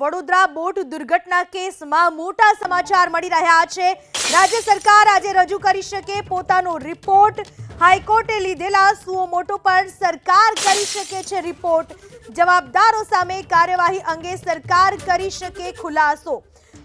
Vadodara boat દુર્ઘટના કેસમાં મોટા સમાચાર મળી રહ્યા છે। રાજ્ય સરકાર આજે રજૂ કરી શકે પોતાનો રિપોર્ટ। હાઈકોર્ટે લીધેલા સુઓ મોટો પર સરકાર કરી શકે છે રિપોર્ટ। જવાબદારો સામે કાર્યવાહી અંગે સરકાર કરી શકે ખુલાસો।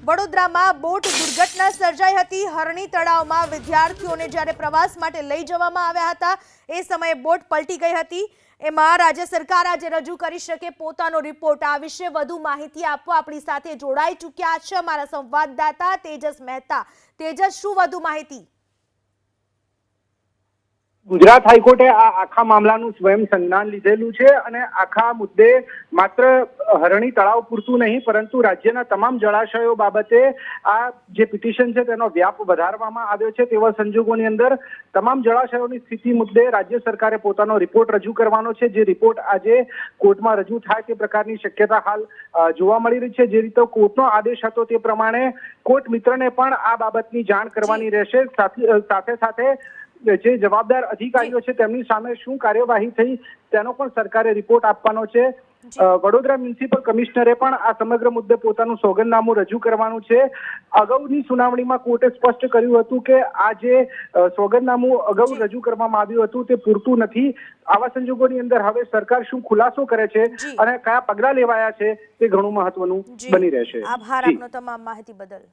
વડોદરામાં બોટ દુર્ઘટના સર્જાઈ હતી। હરણી તળાવમાં વિદ્યાર્થીઓને જ્યારે પ્રવાસ માટે લઈ જવામાં આવ્યા હતા એ સમયે બોટ પલટી ગઈ હતી। એમાં રાજ્ય સરકાર આજે રજૂ કરી શકે પોતાનો રિપોર્ટ। આ વિશે વધુ માહિતી આપવા આપણી સાથે જોડાઈ ચૂક્યા છે અમારા સંવાદદાતા તેજસ મહેતા। તેજસ, શું વધુ માહિતી? ગુજરાત હાઈકોર્ટે આ આખા મામલાનું સ્વયં સંજ્ઞાન લીધેલું છે અને આખા મુદ્દે માત્ર હરણી તળાવ પૂરતું નહીં પરંતુ રાજ્યના તમામ જળાશયો બાબતે આ જે પિટિશન છે તેનો વ્યાપ વધારવામાં આવ્યો છે। તેવા સંજોગોની અંદર તમામ જળાશયોની સ્થિતિ મુદ્દે રાજ્ય સરકારે પોતાનો રિપોર્ટ રજૂ કરવાનો છે। જે રિપોર્ટ આજે કોર્ટમાં રજૂ થાય તે પ્રકારની શક્યતા હાલ જોવા મળી રહી છે। જે રીતે કોર્ટનો આદેશ હતો તે પ્રમાણે કોર્ટ મિત્રને પણ આ બાબતની જાણ કરવાની રહેશે। સાથે સાથે જે જવાબદાર અધિકારીઓ છે તેમની સામે શું કાર્યવાહી થઈ તેનો પણ સરકારે રિપોર્ટ આપવાનો છે। વડોદરા મ્યુનિસિપલ કમિશનરે પણ આ સમગ્ર મુદ્દે પોતાનું સોગંદનામું રજૂ કરવાનું છે। અગાઉની સુનાવણીમાં કોર્ટે સ્પષ્ટ કર્યું હતું કે આ જે સોગંદનામું અગાઉ રજૂ કરવામાં આવ્યું હતું તે પૂરતું નથી। આવા સંજોગોની અંદર હવે સરકાર શું ખુલાસો કરે છે અને કયા પગલાં લેવાયા છે તે ઘણું મહત્વનું બની રહેશે। આભાર આપનો તમામ માહિતી બદલ।